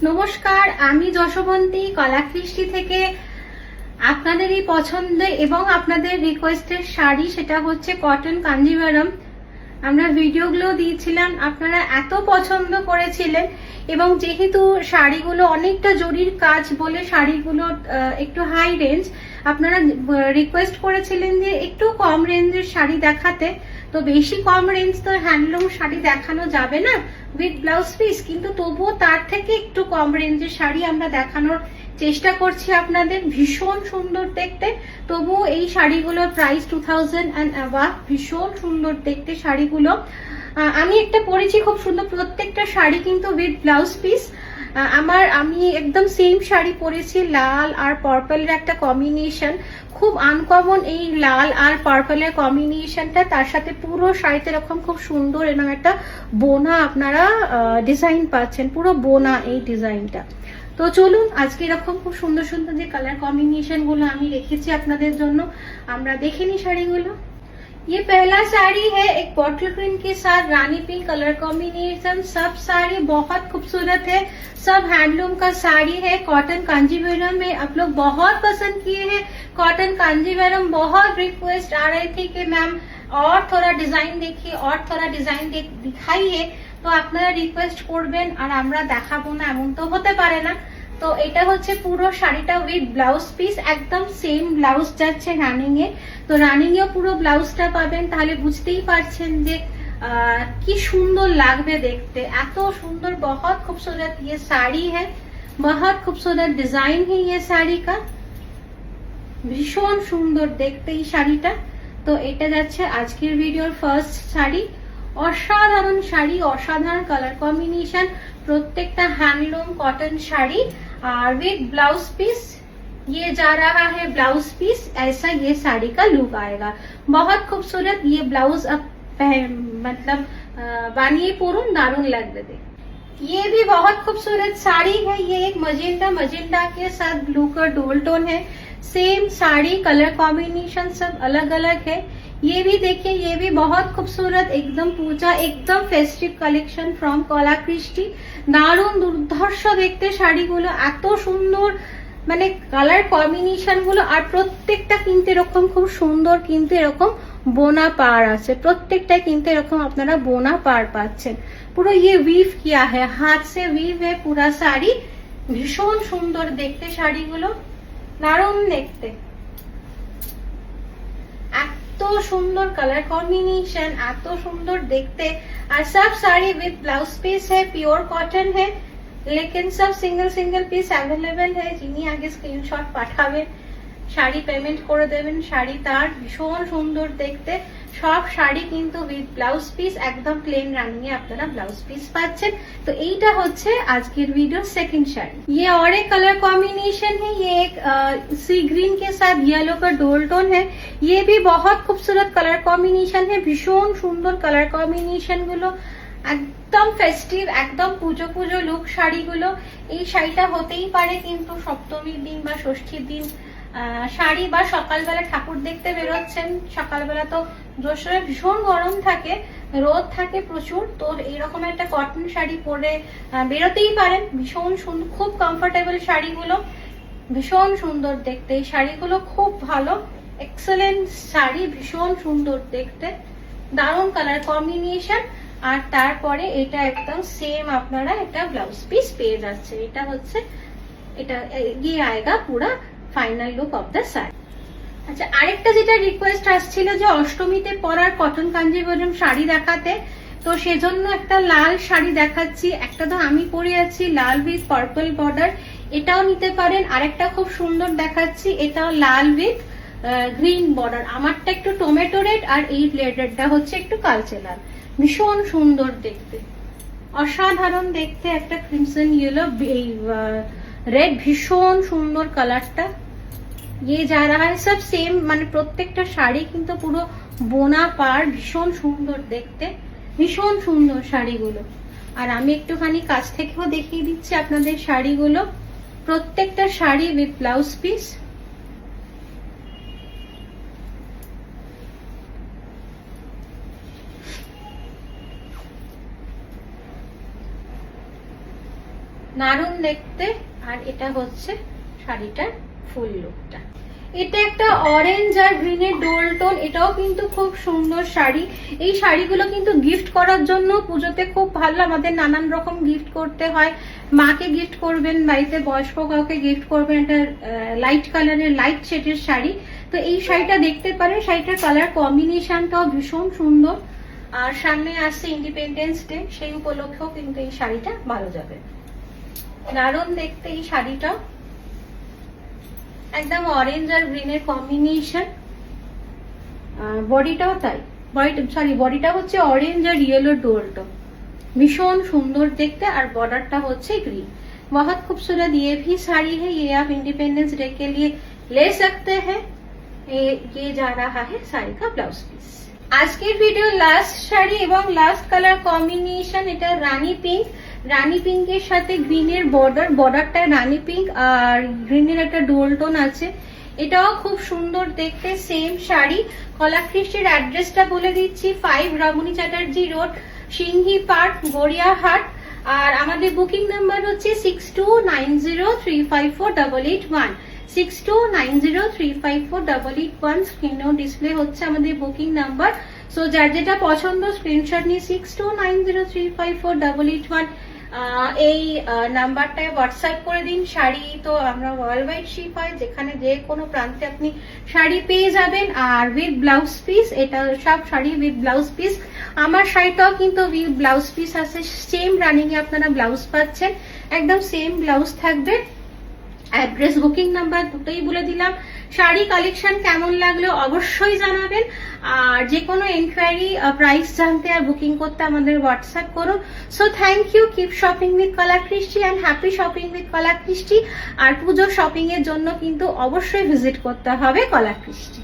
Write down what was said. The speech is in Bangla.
নমস্কার, আমি যশবন্তী কলাকৃষ্টি থেকে আপনাদের এই পছন্দ এবং আপনাদের রিকোয়েস্টের শাড়ি, সেটা হচ্ছে কটন কাঞ্জিভারম। আমরা ভিডিওগুলো দিয়েছিলাম, আপনারা এত পছন্দ করেছিলেন এবং যেহেতু শাড়িগুলো অনেকটা জরির কাজ বলে শাড়িগুলো একটু হাই রেঞ্জ, আপনারা রিকোয়েস্ট করেছিলেন যে একটু কম রেঞ্জের শাড়ি দেখাতে। তো বেশি কম রেঞ্জ তো হ্যান্ডলুম শাড়ি দেখানো যাবে না উইথ ব্লাউজ পিস, কিন্তু তবুও তার থেকে একটু কম রেঞ্জের শাড়ি আমরা দেখানোর চেষ্টা করছি আপনাদের। ভীষণ সুন্দর দেখতে, তবুও এই শাড়িগুলোর প্রাইস 2000 and above। ভীষণ সুন্দর দেখতে শাড়িগুলো। আমি একটা পরেছি খুব সুন্দর, প্রত্যেকটা শাড়ি কিন্তু উইথ ব্লাউজ পিস। আমি একদম সেম শাড়ি পরেছি, লাল আর পার্পলের একটা কম্বিনেশন, খুব আনকমন এই লাল আর পার্পলের কম্বিনেশনটা। তার সাথে পুরো শাড়িতে এরকম খুব সুন্দর এরকম একটা বোনা আপনারা ডিজাইন পাচ্ছেন, পুরো বোনা এই ডিজাইনটা। তো চলুন আজকে এরকম খুব সুন্দর সুন্দর যে কালার কম্বিনেশন গুলো আমি রেখেছি আপনাদের জন্য, আমরা দেখে নিই শাড়িগুলো। ये पहला साड़ी है एक बॉटल ग्रीन के साथ रानी पिंक कलर कॉम्बिनेशन। सब साड़ी बहुत खूबसूरत है, सब हैंडलूम का साड़ी है। कॉटन कांजीवरम में आप लोग बहुत पसंद किए हैं कॉटन कांजीवरम। बहुत रिक्वेस्ट आ रही थी कि मैम और थोड़ा डिजाइन देखिए और थोड़ा डिजाइन दिखाइए। তো আপনারা রিকোয়েস্ট করবেন আর আমরা দেখাবো না এমন তো হতে পারে না। তো এটা হচ্ছে পুরো শাড়িটা উইথ ব্লাউজ পিস, একদম সেম ব্লাউজ যাচ্ছে রানিং এ। তো রানিং এও পুরো ব্লাউজটা পাবেন, তাহলে বুঝতেই পারছেন যে কি সুন্দর লাগবে দেখতে। এত সুন্দর, बहुत खूबसूरत ये साड़ी है, बहुत खूबसूरत डिजाइन है ये साड़ी का। ভীষণ সুন্দর দেখতে এই শাড়িটা। তো এটা যাচ্ছে আজকের ভিডিওর ফার্স্ট শাড়ি। অসাধারণ শাড়ি, অসাধারণ কালার কম্বিনেশন, প্রত্যেকটা হ্যান্ডলুম कॉटन শাড়ি और विद ब्लाउज पीस। ये जा रहा है ब्लाउज पीस, ऐसा ये साड़ी का लुक आएगा। बहुत खूबसूरत ये ब्लाउज अब मतलब बानिए पूर्ण दारुण लगते थे। ये भी बहुत खूबसूरत साड़ी है, ये एक मजेंटा के साथ ब्लू का डोल टोन है। सेम साड़ी कलर कॉम्बिनेशन सब अलग अलग है। ये भी देखिए, ये भी बहुत खूबसूरत, एकदम पूजा, एकदम फेस्टिव कलेक्शन फ्रॉम कलाकृष्टि। दारुण दुर्धर्ष देखते শাড়িগুলো, এত সুন্দর মানে কালার কম্বিনেশন গুলো। আর প্রত্যেকটা কিন্তু এরকম খুব সুন্দর, কিন্তু এরকম বোনা পার আছে, প্রত্যেকটা কিন্তু এরকম আপনারা বোনা পার পাচ্ছেন। পুরো ये वीव किया है, हाथ से वीव है पूरा साड़ी। ভীষণ সুন্দর দেখতে শাড়িগুলো, দারুণ দেখতে, এত সুন্দর কালার কম্বিনেশন, এত সুন্দর দেখতে। আর সব শাড়ি উইথ ব্লাউজ পিস है, प्योर कॉटन है, लेकिन सब सिंगल পিস अवेलेबल है। যিনি আগে স্ক্রিনশট পাঠাবেন শাড়ি পেমেন্ট করে দেবেন, শাড়ি তার। ভীষণ সুন্দর দেখতে সব শাড়ি কিন্তু উইথ ব্লাউজ পিস, একদম প্লেন রানিং এ আপনারা ব্লাউজ পিস পাচ্ছেন। তো এইটা হচ্ছে আজকের ভিডিও सेकंड শাড়ি। ये और एक कलर कॉम्बिनेशन है, ये एक सी ग्रीन के साथ येलो का डोल टोन है। ये भी बहुत खूबसूरत कलर कॉम्बिनेशन है, ভীষণ সুন্দর কালার কম্বিনেশন গুলো, একদম ফেস্টিভ, একদম পুজো পুজো লুক শাড়িগুলো। এই শাড়িটা হতেই পারে কিন্তু সপ্তমীর দিন বা ষষ্ঠীর দিন শাড়ি, বা সকালবেলা ঠাকুর দেখতে বেরোচ্ছেন। সকালবেলা তো যশোরে ভীষণ গরম থাকে, রোদ থাকে প্রচুর, তো এইরকম একটা কটন শাড়ি পরে বেরোতেই পারেন। ভীষণ সুন্দর, খুব কমফোর্টেবল শাড়িগুলো, ভীষণ সুন্দর দেখতে। এই শাড়িগুলো খুব ভালো, এক্সেলেন্ট শাড়ি, ভীষণ সুন্দর দেখতে, দারুণ কালার কম্বিনেশন। আর তারপরে এটা একদম সেম আপনারা একটা ব্লাউজ পিস পেয়ে যাচ্ছে। এটা হচ্ছে এটা গিয়ে আয়েগা পুরা final look of the sari. আচ্ছা, আরেকটা যেটা রিকোয়েস্ট আসছিল যে অষ্টমীতে পরার কটন কাঞ্জিভরম শাড়ি দেখাতে, তো সেজন্য একটা লাল শাড়ি দেখাচ্ছি। একটা তো আমি পরে আছি লাল উইথ পার্পল বর্ডার, এটাও নিতে পারেন। আরেকটা খুব সুন্দর দেখাচ্ছি, এটাও লাল উইথ গ্রিন বর্ডার। আমারটা একটু টমেটো রেড আর এই রেডটা হচ্ছে একটু কালচে লাল। ভীষণ সুন্দর দেখতে, অসাধারণ দেখতে, একটা ক্রিমসন ইয়েলো রেড, ভীষণ সুন্দর কালারটা। ये जा रहा है सब सेम, মানে প্রত্যেকটা শাড়ি কিন্তু পুরো বোনা পার, ভীষণ সুন্দর দেখতে, ভীষণ সুন্দর শাড়িগুলো। আর আমি একটুখানি কাছ থেকেও দেখিয়ে দিচ্ছি আপনাদের শাড়িগুলো, প্রত্যেকটা শাড়ি উইথ ব্লাউজ পিস। দারুণ দেখতে। আর এটা হচ্ছে শাড়িটার ফুল লুকটা। এটা একটা অরেঞ্জ আর গ্রিনের ডোল টোন, এটাও কিন্তু খুব সুন্দর শাড়ি। এই শাড়িগুলো কিন্তু গিফট করার জন্য পুজোতে খুব ভালো, আমাদের নানান রকম গিফট করতে হয়। মাকে গিফট করবেন, বাড়িতে বয়স্ক কাউকে গিফট করবেন, একটা লাইট কালারের লাইট শেডের শাড়ি। তো এই শাড়িটা দেখতে পারেন, শাড়িটার কালার কম্বিনেশনটাও ভীষণ সুন্দর। আর সামনে আসছে ইন্ডিপেন্ডেন্স ডে, সেই উপলক্ষেও কিন্তু এই শাড়িটা ভালো যাবে। দারুণ দেখতে এই শাড়িটা, একদম অরেঞ্জ আর গ্রিনের কম্বিনেশন। বডিটাও তাই, বডিটা হচ্ছে অরেঞ্জ আর ইয়েলো ডোলটো, भीषण सुंदर देखते। और बॉर्डरটা হচ্ছে ग्रीन। बहुत खूबसूरत ये भी साड़ी है, ये आप इंडिपेंडेंस डे के लिए ले सकते हैं। ये जा रहा है साड़ी का ब्लाउज पीस। আজকের ভিডিও লাস্ট শাড়ি এবং লাস্ট কালার কম্বিনেশন, এটা রানী পিঙ্ক। রানী পিঙ্কের সাথে গ্রিনের বর্ডারটা রানী পিঙ্ক আর গ্রিনের একটা ডোল টোন আছে। এটাও খুব সুন্দর দেখতে, সেম শাড়ি। কলাকৃষ্টির অ্যাড্রেসটা বলে দিচ্ছি, 5 রমণী চ্যাটার্জি রোড, সিংহি পার্ক, গড়িয়াহাট। আর আমাদের বুকিং নাম্বার হচ্ছে 6290354881, 6290354881। স্ক্রিনেও ডিসপ্লে হচ্ছে আমাদের বুকিং নাম্বার। সো যার যেটা পছন্দ স্ক্রিনশট নিয়ে 6290354881 এই নাম্বারটায় হোয়াটসঅ্যাপ করে দিন। শাড়ি তো আমরা ওয়ার্ল্ড ওয়াইড শিপ হয়, যেখানে যে কোনো প্রান্তে আপনি শাড়ি পেয়ে যাবেন। আর উইথ ব্লাউজ পিস, এটা সব শাড়ি উইথ ব্লাউজ পিস। আমার শাড়িটাও কিন্তু উইথ ব্লাউজ পিস আছে, সেম রানিং এ আপনারা ব্লাউজ পাচ্ছেন, একদম সেম ব্লাউজ থাকবে। অ্যাড্রেস বুকিং নাম্বার দুটোই বলে দিলাম। শাড়ি কালেকশন কেমন লাগলো অবশ্যই জানাবেন। আর যে কোনো এনকোয়ারি, প্রাইস জানতে আর বুকিং করতে আমাদের হোয়াটসঅ্যাপ করুন। So thank you, keep shopping with Kalakrishti and happy shopping with Kalakrishti. আর পুজো শপিং এর জন্য কিন্তু অবশ্যই ভিজিট করতে হবে কলাকৃষ্টি।